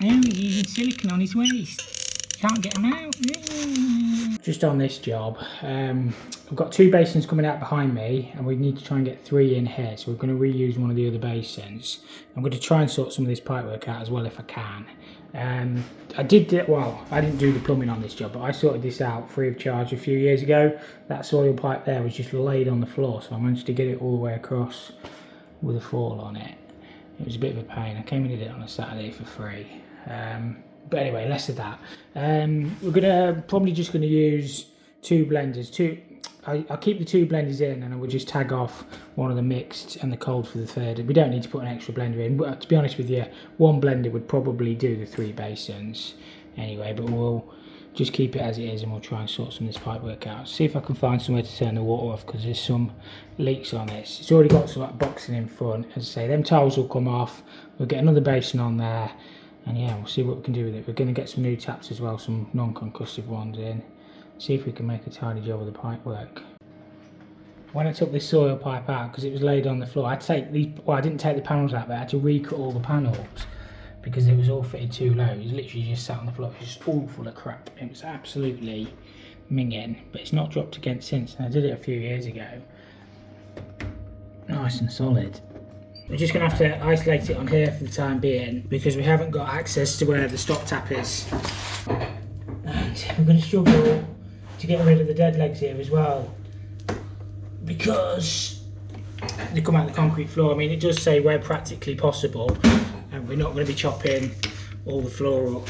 Now he's using silicone on his waste. Can't get him out. Just on this job, I've got 2 basins coming out behind me, and we need to try and get 3 in here. So we're going to reuse one of the other basins. I'm going to try and sort some of this pipework out as well if I can. I didn't do the plumbing on this job, but I sorted this out free of charge a few years ago. That soil pipe there was just laid on the floor, so I managed to get it all the way across with a fall on it. It was a bit of a pain. I came and did it on a Saturday for free. But anyway, less of that. We're probably just gonna use 2 blenders. I'll keep the 2 blenders in, and I will just tag off one of the mixed and the cold for the third. We don't need to put an extra blender in, but to be honest with you, 1 blender would probably do the 3 basins anyway. But we'll just keep it as it is, and we'll try and sort some of this pipework out. See if I can find somewhere to turn the water off, because there's some leaks on this. It's already got some like boxing in front. As I say, them tiles will come off. We'll get another basin on there, and yeah, we'll see what we can do with it. We're going to get some new taps as well, some non-concussive ones in. See if we can make a tidy job of the pipework. When I took this soil pipe out, because it was laid on the floor, I didn't take the panels out, but I had to recut all the panels because it was all fitted too low. It was literally just sat on the floor. It was just all full of crap. It was absolutely minging, but it's not dropped again since, and I did it a few years ago. Nice and solid. We're just going to have to isolate it on here for the time being, because we haven't got access to where the stop tap is. And we're going to struggle to get rid of the dead legs here as well, because they come out of the concrete floor. I mean, it does say where practically possible, and we're not going to be chopping all the floor up.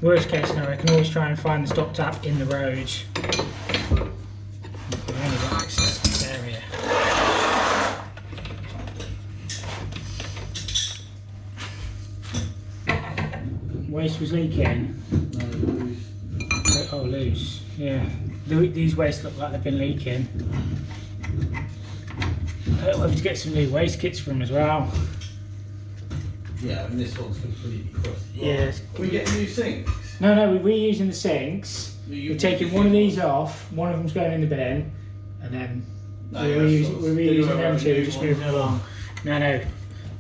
Worst case scenario, I can always try and find the stop tap in the road. We've only got access to this area. Waste was leaking. Oh, loose. Yeah. These wastes look like they've been leaking. We'll have to get some new waste kits from as well. Yeah, and this one's completely crushed. Yeah. Can we get new sinks? No, we're reusing the sinks. We're taking one of these off, one of them's going in the bin, and then we're reusing them two, just moving along. No,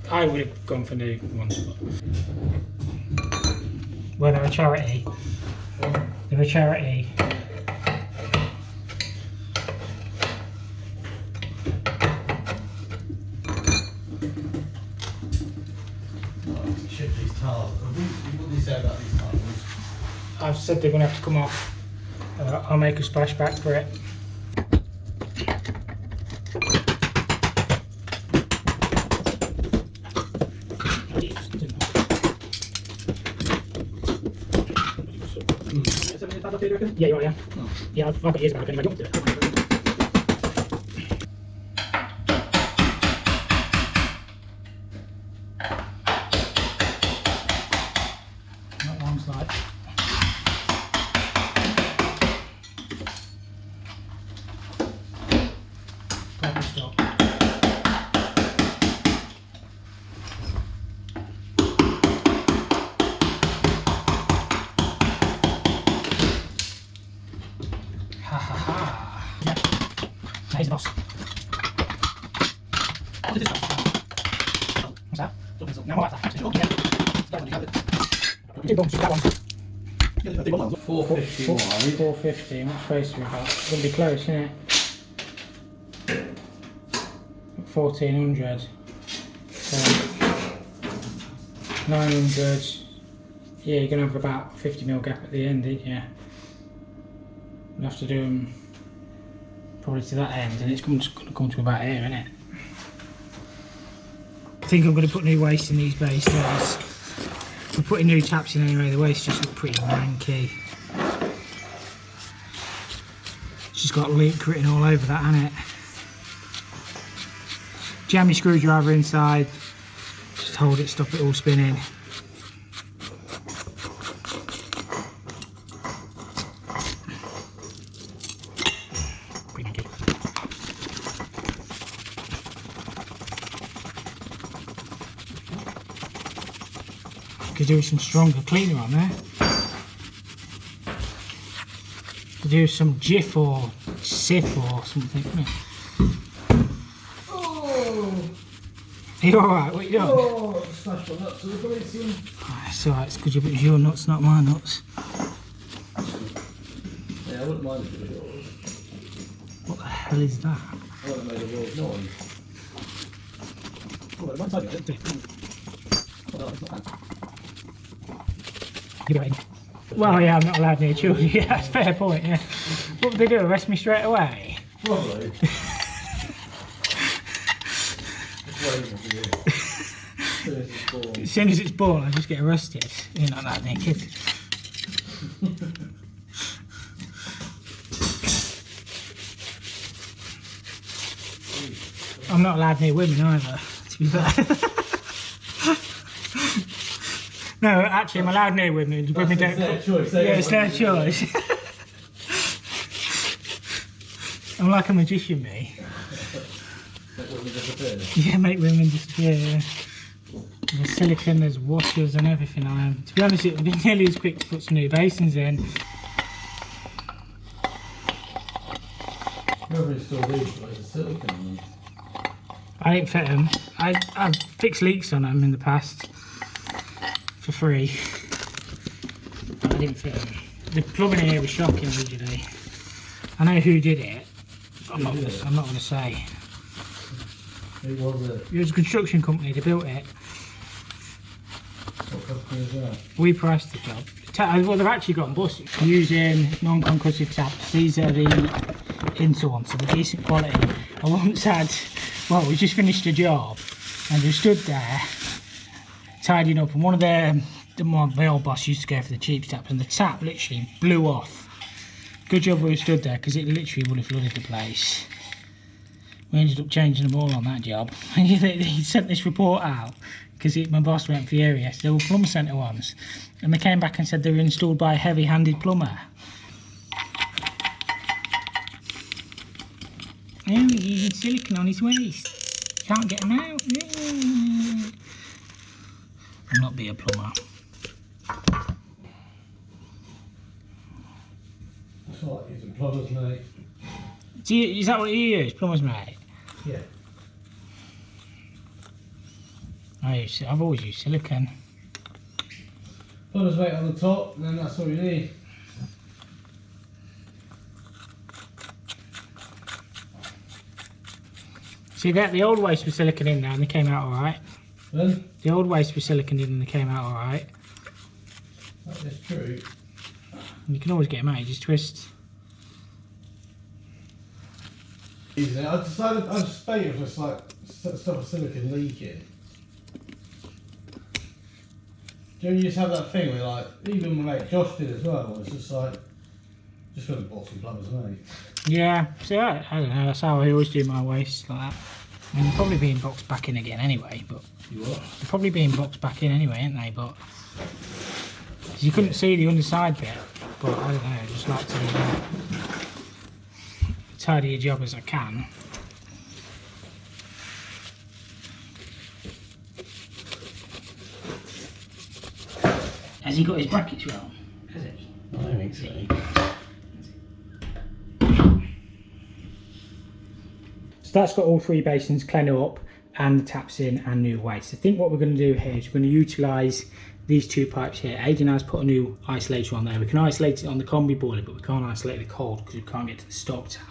I would have gone for new ones. Well, they're a charity. They're a charity. Ship these tiles. What did you say about these tiles? I've said they're going to have to come off. I'll make a splashback for it. Yeah, you are, yeah. Oh. Yeah, I've got years back anyway. I don't do it. That one's like. Proper stop. He's the boss. What is this? What's that? No, what's that? 2 bumps, that one. 450 wide. 450, what space have we got? It's going to be close, isn't it? 1400. So 900. Yeah, you're going to have about 50mm gap at the end, ain't you? You'll have to do them probably to that end, and it's going to come to about here, isn't it? I think I'm going to put new waste in these bases. We're putting new taps in anyway. The waste just look pretty manky. It's just got leak written all over that, hasn't it? Jam your screwdriver inside, just hold it, stop it all spinning. Could do some stronger cleaner on there. Could do some Jif or Sif or something. Oh. Are you alright? What are you doing? Oh, I smashed my nuts to the basin. Oh, it's alright, it's because it was your nuts, not my nuts. Yeah, I wouldn't mind if it was yours. What the hell is that? I wouldn't have made a world noise. Oh, one side of it. Oh, no, it's not that. Give it away. Well, yeah, I'm not allowed near children. Yeah, that's a fair point, yeah. What would they do, arrest me straight away? Probably. As soon as it's born, I just get arrested. You're not that naked. I'm not allowed near women either, to be fair. No, actually, I'm allowed near women. Women don't. Their choice. Yeah, it's their choice. I'm like a magician, me. Make women disappear. Yeah, make women disappear. Yeah. There's silicone, there's washers and everything. I am. To be honest, it would be nearly as quick to put some new basins in. Whoever installed these guys are silicone. I didn't fit them. I've fixed leaks on them in the past for free, but I didn't fit them. The plumbing here was shocking originally. I know who did it. I'm not going to say. It was a construction company. They built it. What company is that? We priced the job. Well, they've actually got busted using non-concussive taps. These are the inter ones, so they're decent quality. I once had, well, we just finished a job and we stood there tidying up, and one of my old boss used to go for the cheap taps, and the tap literally blew off. Good job we stood there, because it literally would have flooded the place. We ended up changing them all on that job. He sent this report out because my boss went furious. They were plumber centre ones, and they came back and said they were installed by a heavy-handed plumber. Oh, he's using silicone on his waist. Can't get him out. I'll not be a plumber. It's like using plumbers, mate. Is that what you use, plumbers, mate? Yeah. I've always used silicone. Plumbers, mate, on the top, and then that's all you need. See that the old waste was silicone in there and they came out alright. Then? The old waste was silicone in and they came out alright. That is true. And you can always get them out, you just twist. Easy. I just spade it just like stuff of silicone leaking. Do you just have that thing where, like, even my mate Josh did as well, it's just like, just got to bought some plumbers, mate. Yeah, see, I don't know, that's how I always do my waste, like that. I mean, they're probably being boxed back in again anyway, but... You what? They're probably being boxed back in anyway, aren't they, but... You couldn't see the underside bit, but I don't know, I just like to tidy your job as I can. Has he got his brackets wrong? Has he? I don't think so. So that's got all three basins cleaned up and the taps in and new waste. I think what we're going to do here is we're going to utilise these two pipes here. Aidan has put a new isolator on there. We can isolate it on the combi boiler, but we can't isolate the cold because we can't get to the stop tap.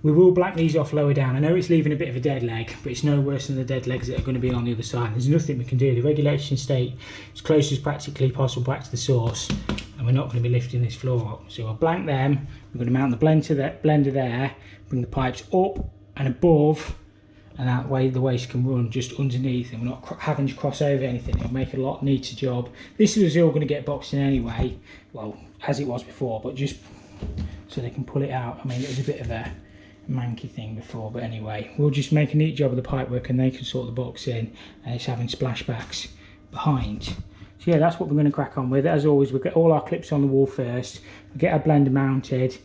We will black these off lower down. I know it's leaving a bit of a dead leg, but it's no worse than the dead legs that are going to be on the other side. There's nothing we can do. The regulation state as close as practically possible back to the source, and we're not going to be lifting this floor up. So we'll blank them. We're going to mount the blender there, bring the pipes up and above, and that way the waste can run just underneath and we're not having to cross over anything. It'll make a lot neater job. This is all going to get boxed in anyway, well, as it was before, but just so they can pull it out. I mean, it was a bit of a manky thing before, but anyway, we'll just make a neat job of the pipework and they can sort the box in, and it's having splashbacks behind. So yeah, that's what we're going to crack on with. As always, we'll get all our clips on the wall first, we'll get our blender mounted,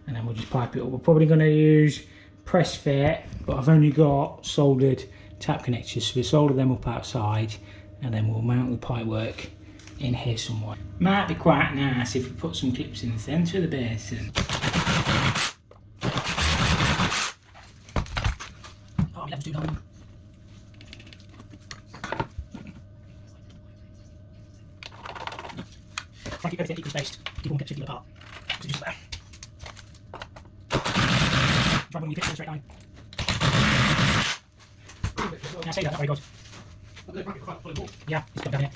and then we'll just pipe it up. We're probably going to use press fit, but I've only got soldered tap connectors, so we'll solder them up outside and then we'll mount the pipework in here somewhere. Might be quite nice if we put some clips in the centre of the basin. Oh, we have to do that. keep everything equally spaced. Keep one kept apart. So just there. Try when you keep it in a straight line. Yeah, I see that, not very good. Yeah, it's got down here.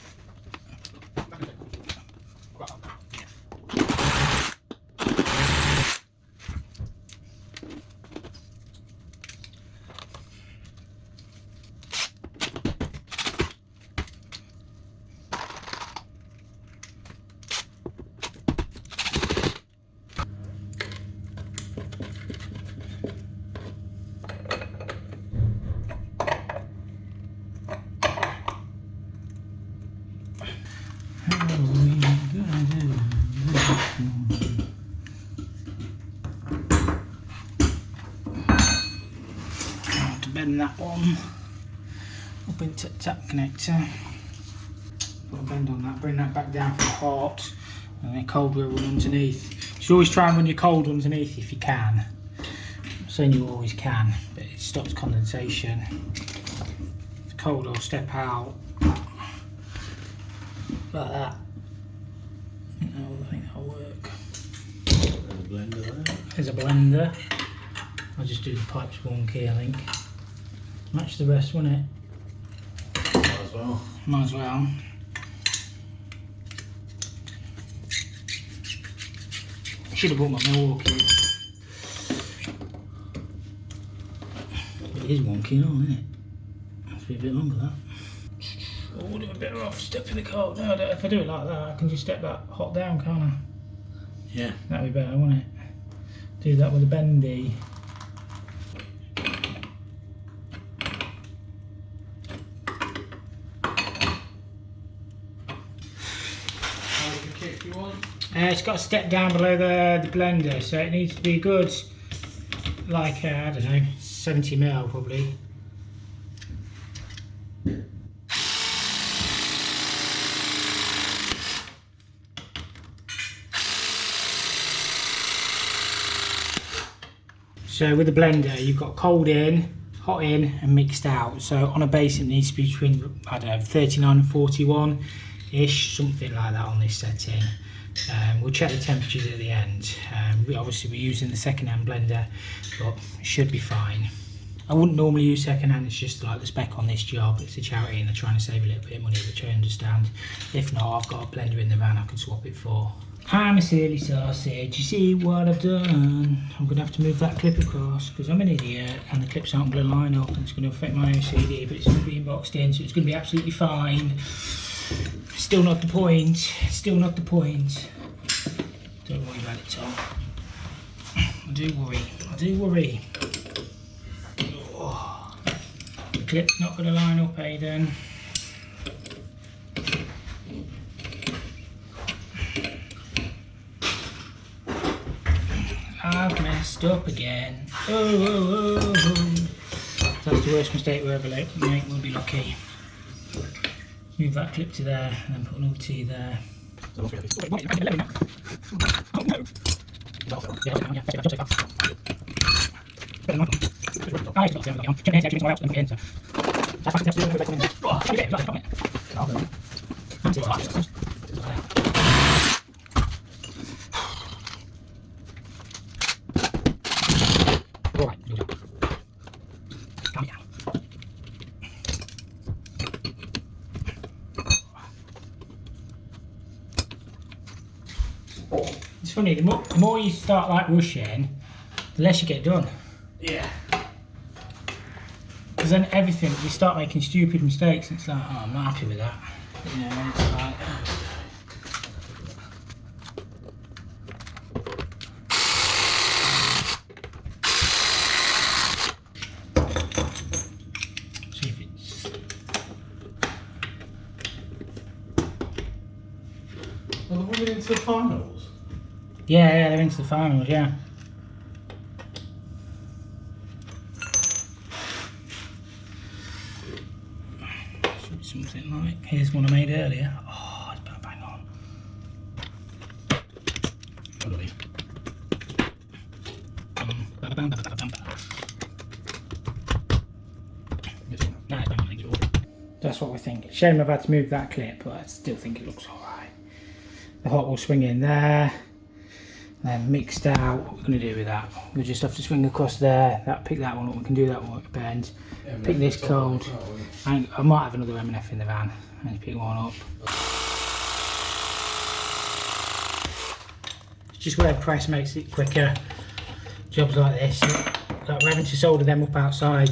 To bend that one up into the tap connector. Put a bend on that, bring that back down for the hot, and then cold will run underneath. You should always try and run your cold underneath if you can. I'm saying you always can, but it stops condensation. The cold will step out like that. I think that'll work. There's a blender. I'll just do the pipes one key, I think. Match the rest, won't it? Might as well. Might as well. Should have brought my Milwaukee. It is wonky, though, isn't it? Has to be a bit longer, that. Oh, would it be better off stepping the cold? No, if I do it like that, I can just step that hot down, can't I? Yeah. That'd be better, wouldn't it? Do that with a bendy. It's got to step down below the blender, so it needs to be good, like I don't know, 70mm probably. So with the blender, you've got cold in, hot in, and mixed out. So on a Basin, it needs to be between, I don't know, 39 and 41-ish, something like that on this setting. We'll check the temperatures at the end. Obviously we're using the second-hand blender, but it should be fine. I wouldn't normally use second-hand, it's just like the spec on this job. It's a charity and they're trying to save a little bit of money, which I understand. If not, I've got a blender in the van I can swap it for. I'm a silly sausage, you see what I've done? I'm going to have to move that clip across because I'm an idiot and the clips aren't going to line up and it's going to affect my OCD, but it's going to be boxed in, so it's going to be absolutely fine. Still not the point, still not the point. Don't worry about it, Tom. I do worry. Oh, the clip's not going to line up, Aidan. I've messed up again. Oh. That's the worst mistake we'll ever make, we'll be lucky. Move that clip to there and then put an OT there. Oh no! It's funny, the more you start like rushing, the less you get done. Yeah. Because then everything, you start making stupid mistakes and it's like, oh, I'm not happy with that. You know, and it's like... See if it's... Are they moving into the finals? Yeah, they're into the finals, yeah. Should be something like, here's one I made earlier. Oh, it's bang on. That's what we think. Shame I've had to move that clip, but I still think it looks alright. the hot will swing in there. Then mixed out, what we're going to do with that? We'll just have to swing across there, pick that one up, we can do that one at bend. Pick this cold. I might have another M&F in the van, and pick one up. It's just where the press makes it quicker. Jobs like this, like we're having to solder them up outside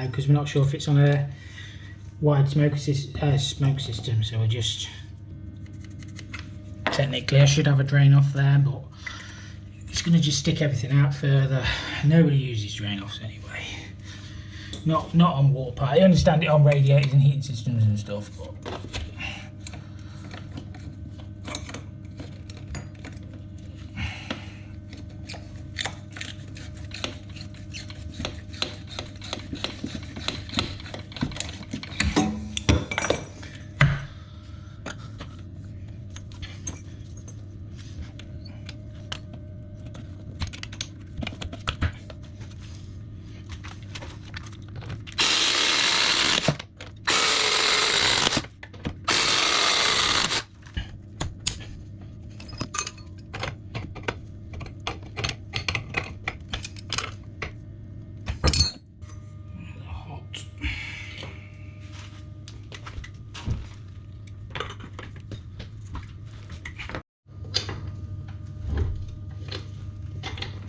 because we're not sure if it's on a wide smoke system, so we're just, technically I should have a drain off there, but it's going to just stick everything out further. Nobody uses drain offs anyway. Not on water pipe. I understand it on radiators and heating systems and stuff, but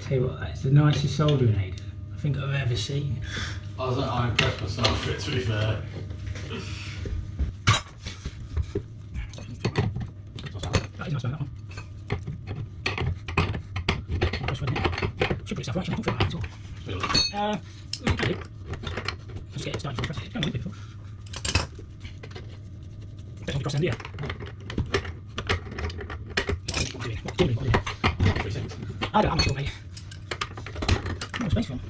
tell you what, that's the nicest soldering aid I think I've ever seen. I impressed myself with it, to be fair. That is nice, that one. Should put itself right, I don't feel like that at all. Okay. Let's get it started. Press it. It's going a little bit difficult. Press on the cross end here. What are you doing? I'm not sure, mate. No space for them.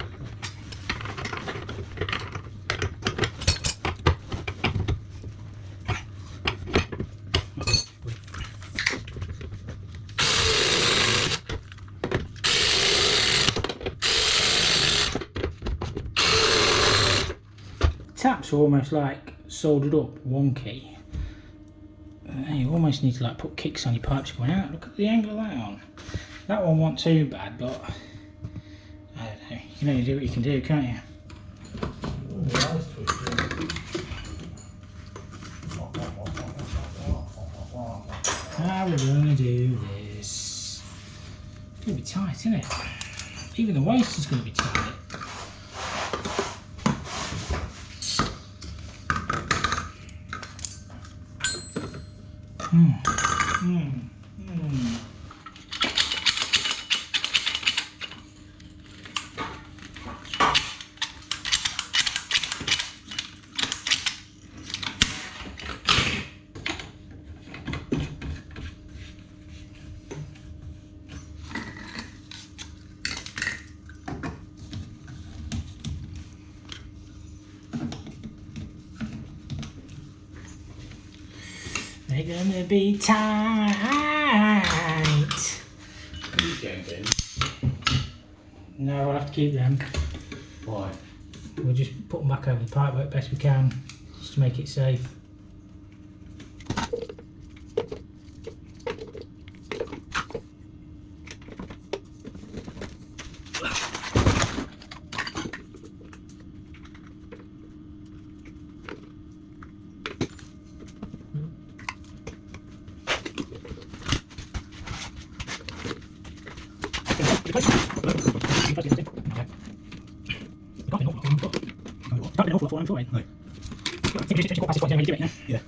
Taps are almost like soldered up, wonky. You almost need to like put kicks on your pipes going out. Look at the angle of that on. That one wasn't too bad, but I don't know. You can only do what you can do, can't you? How are we gonna do this? It's gonna be tight, isn't it? Even the waist is gonna be tight. They're gonna be tight. These getting bins? No, we'll have to keep them. Why? We'll just put them back over the pipework best we can, just to make it safe. Yeah.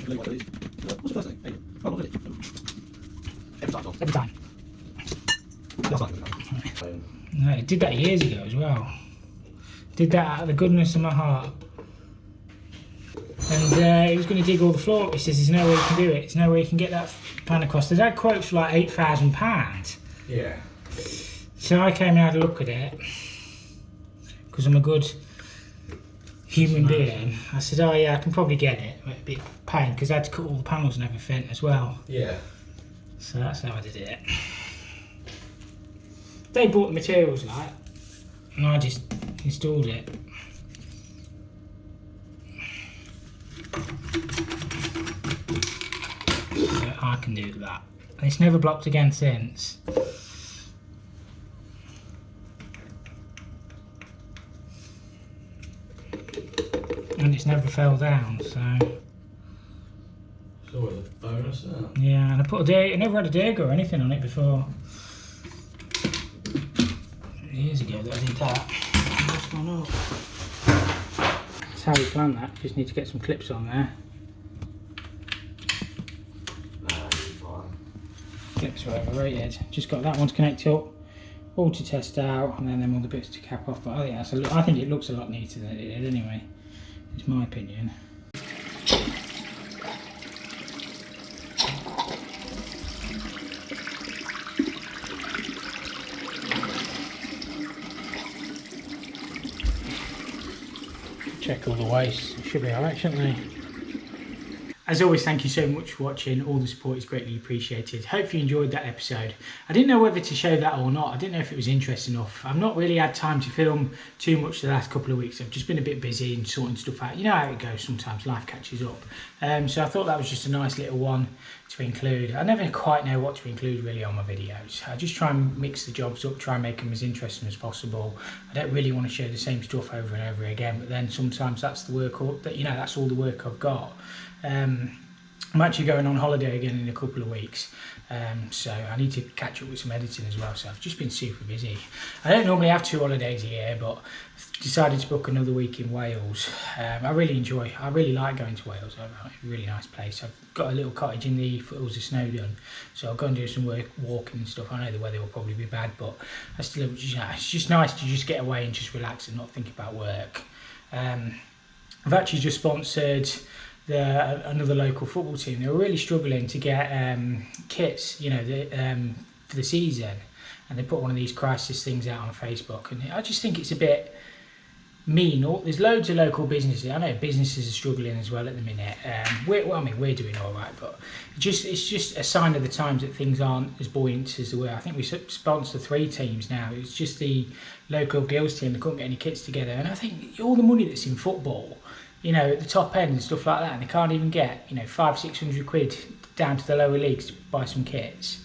Ready? What's the first thing? Oh, look at it. Every time. No, I did that years ago as well. Did that out of the goodness of my heart. And he was going to dig all the floor up. He says there's no way you can do it. There's no way you can get that pan across. They'd had quotes for like £8,000. Yeah. So I came and had a look at it because I'm a good human being. I said, oh yeah, I can probably get it. But a bit of pain because I had to cut all the panels and everything as well. Yeah. So that's how I did it. They bought the materials like, and I just installed it. So I can do that. And it's never blocked again since. And it's never fell down, so. It's always a bonus, isn't it? Yeah, and I never had a dig or anything on it before. Years ago that I did that. What's gone up? That's how we planned that. Just need to get some clips on there. Clips are overrated. Just got that one to connect up, all to test out, and then them other bits to cap off. But I think it looks a lot neater than it did anyway. It's my opinion. Check all the waste. It should be alright, shouldn't they? As always, thank you so much for watching. All the support is greatly appreciated. Hope you enjoyed that episode. I didn't know whether to show that or not. I didn't know if it was interesting enough. I've not really had time to film too much the last couple of weeks. I've just been a bit busy and sorting stuff out. You know how it goes sometimes, life catches up. So I thought that was just a nice little one to include. I never quite know what to include really on my videos. I just try and mix the jobs up, try and make them as interesting as possible. I don't really want to show the same stuff over and over again, but then sometimes that's the work, that's all the work I've got. I'm actually going on holiday again in a couple of weeks, so I need to catch up with some editing as well, so I've just been super busy. I don't normally have 2 holidays a year, but I've decided to book another week in Wales. I really like going to Wales. It's a really nice place. I've got a little cottage in the foothills of Snowdon, so I'll go and do some walking and stuff. I know the weather will probably be bad, but it's just nice to just get away and just relax and not think about work. I've actually just sponsored another local football team. They were really struggling to get kits, for the season, and they put one of these crisis things out on Facebook, and I just think it's a bit mean. There's loads of local businesses. I know businesses are struggling as well at the minute. We're doing all right, but it's just a sign of the times that things aren't as buoyant as they were. I think we sponsor 3 teams now. It's just the local girls team. They couldn't get any kits together, and I think all the money that's in football, at the top end and stuff like that, and they can't even get, 500-600 quid down to the lower leagues to buy some kits.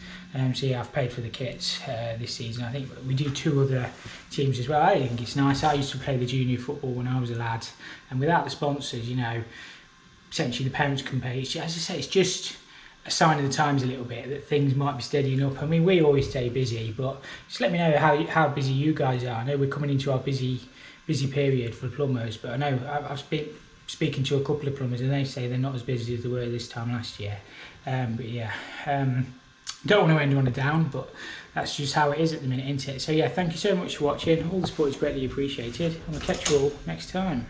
So yeah, I've paid for the kits this season. I think we do 2 other teams as well. I think it's nice. I used to play the junior football when I was a lad, and without the sponsors, essentially the parents can pay. As I say, it's just a sign of the times a little bit that things might be steadying up. I mean, we always stay busy, but just let me know how busy you guys are. I know we're coming into our busy period for plumbers, but I know I've been speaking to a couple of plumbers and they say they're not as busy as they were this time last year. But yeah, don't want to end on a down, but that's just how it is at the minute, isn't it? So yeah, thank you so much for watching. All the support is greatly appreciated, and we'll catch you all next time.